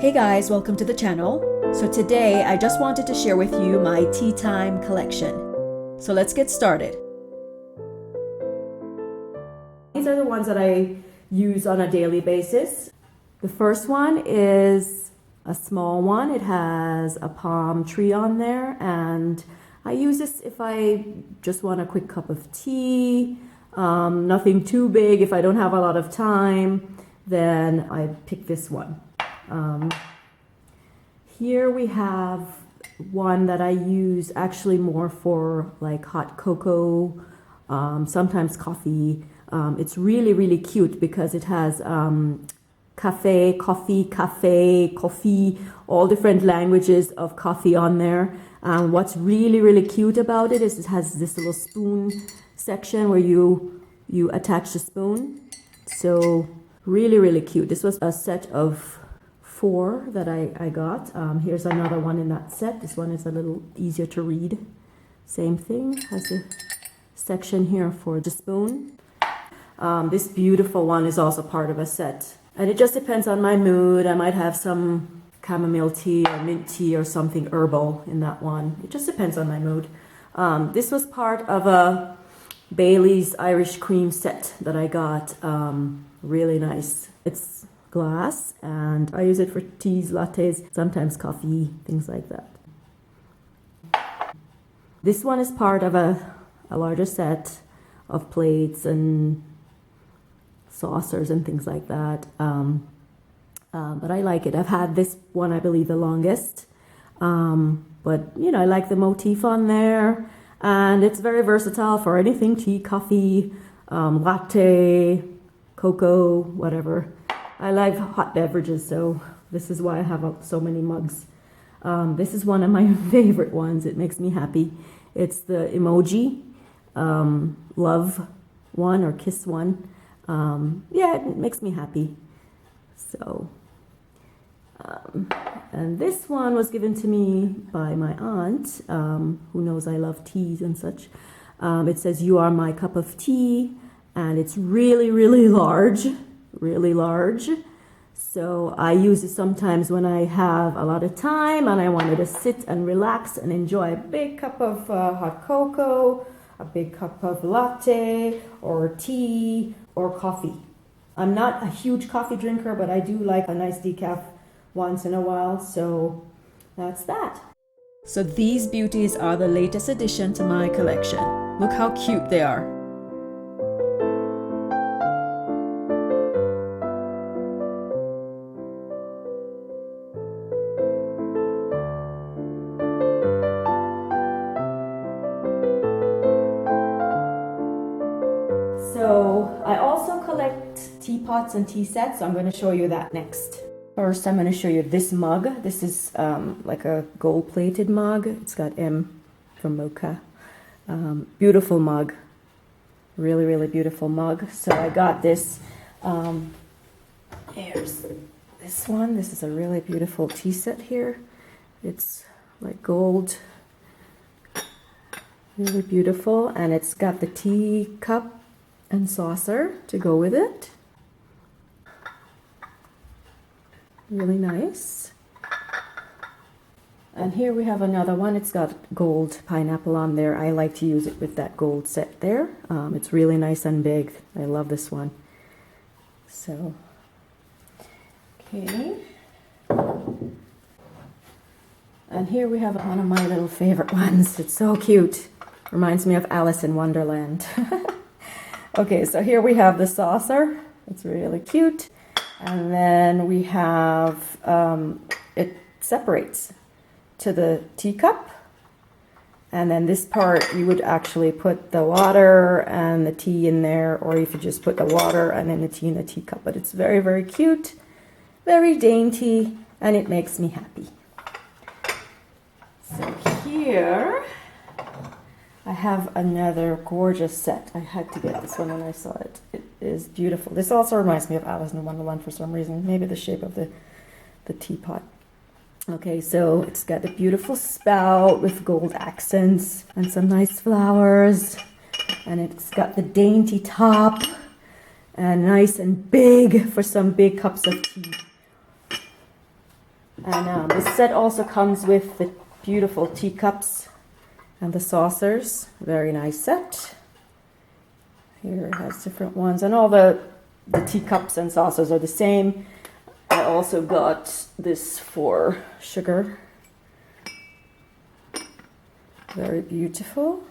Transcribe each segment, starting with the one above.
Hey guys, welcome to the channel. So today I just wanted to share with you my Teatime collection. So let's get started. These are the ones that I use on a daily basis. The first one is a small one. It has a palm tree on there, and I use this if I just want a quick cup of tea, nothing too big. If I don't have a lot of time, then I pick this one. Here we have one that I use actually more for like hot cocoa, sometimes coffee. It's really cute because it has coffee, all different languages of coffee on there. What's really cute about it is it has this little spoon section where you attach the spoon. So really cute. This was a set of 4 that I got. Here's another one in that set. This one is a little easier to read. Same thing, has a section here for the spoon. This beautiful one is also part of a set. And it just depends on my mood. I might have some chamomile tea or mint tea or something herbal in that one. It just depends on my mood. This was part of a Bailey's Irish cream set that I got. Really nice. It's glass, and I use it for teas, lattes, sometimes coffee, things like that. This one is part of a larger set of plates and saucers and things like that. But I like it. I've had this one, I believe, the longest. But you know, I like the motif on there, and it's very versatile for anything: tea, coffee, latte, cocoa, whatever. I like hot beverages, so this is why I have so many mugs. This is one of my favorite ones. It makes me happy. It's the emoji love one or kiss one. Yeah, it makes me happy. So, and this one was given to me by my aunt, who knows I love teas and such. It says, "You are my cup of tea," and it's really large. Really large. So I use it sometimes when I have a lot of time and I wanted to sit and relax and enjoy a big cup of hot cocoa, a big cup of latte or tea or coffee. I'm not a huge coffee drinker, but I do like a nice decaf once in a while, so that's that. So these beauties are the latest addition to my collection. Look how cute they are. So I also collect teapots and tea sets, so I'm going to show you that next. First, I'm going to show you this mug. This is like a gold-plated mug. It's got M from MOCA. Beautiful mug. Really beautiful mug. So I got this. Here's this one. This is a really beautiful tea set here. It's like gold. Really beautiful. And it's got the tea cup and saucer to go with it. Really nice. And here we have another one. It's got gold pineapple on there. I like to use it with that gold set there. It's really nice and big. I love this one. So, okay. And here we have one of my little favorite ones. It's so cute. Reminds me of Alice in Wonderland. Okay, so here we have the saucer. It's really cute. And then we have, it separates to the teacup. And then this part, you would actually put the water and the tea in there, or you could just put the water and then the tea in the teacup. But it's very cute, very dainty, and it makes me happy. So here, I have another gorgeous set. I had to get this one when I saw it. It is beautiful. This also reminds me of Alice in Wonderland for some reason. Maybe the shape of the teapot. Okay, so it's got a beautiful spout with gold accents and some nice flowers. And it's got the dainty top and nice and big for some big cups of tea. And this set also comes with the beautiful teacups and the saucers. Very nice set. Here it has different ones, and all the teacups and saucers are the same. I also got this for sugar. Very beautiful.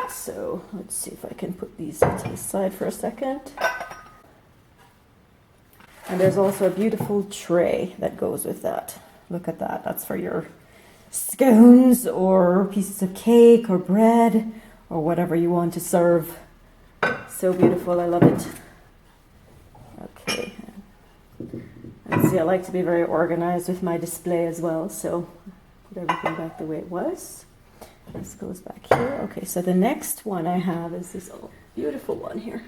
So let's see if I can put these to the side for a second. And there's also a beautiful tray that goes with that. Look at that. That's for your scones or pieces of cake or bread or whatever you want to serve. So beautiful. I love it. Okay. And see, I like to be very organized with my display as well. So put everything back the way it was. This goes back here. Okay, so the next one I have is this beautiful one here.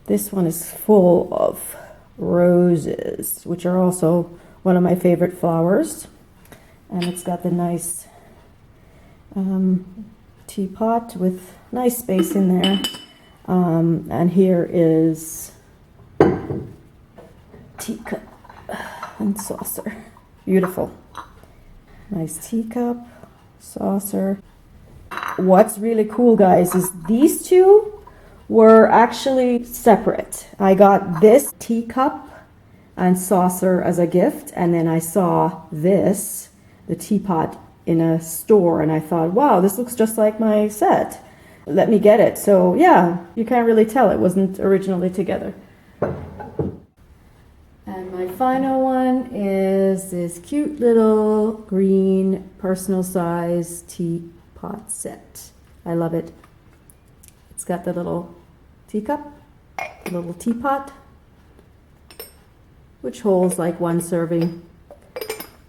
This one is full of roses, which are also one of my favorite flowers. And it's got the nice teapot with nice space in there. And here is teacup and saucer. Beautiful. Nice teacup, saucer. What's really cool, guys, is these two were actually separate. I got this teacup and saucer as a gift, and then I saw this, the teapot, in a store, and I thought, wow, this looks just like my set. Let me get it. So yeah, you can't really tell it wasn't originally together. And my final one is this cute little green personal size teapot set. I love it. It's got the little teacup, the little teapot, which holds like one serving,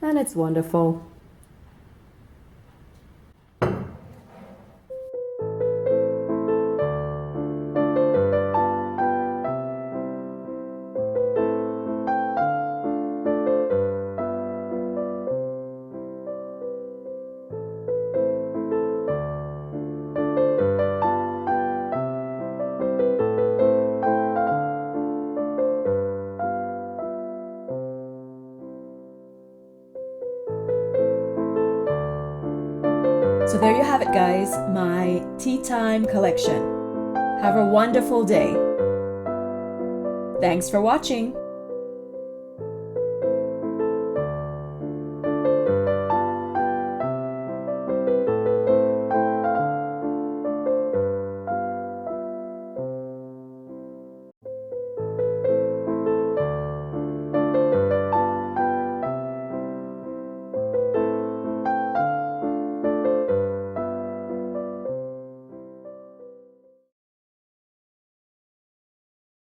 and it's wonderful. So there you have it, guys, my Teatime collection. Have a wonderful day. Thanks for watching.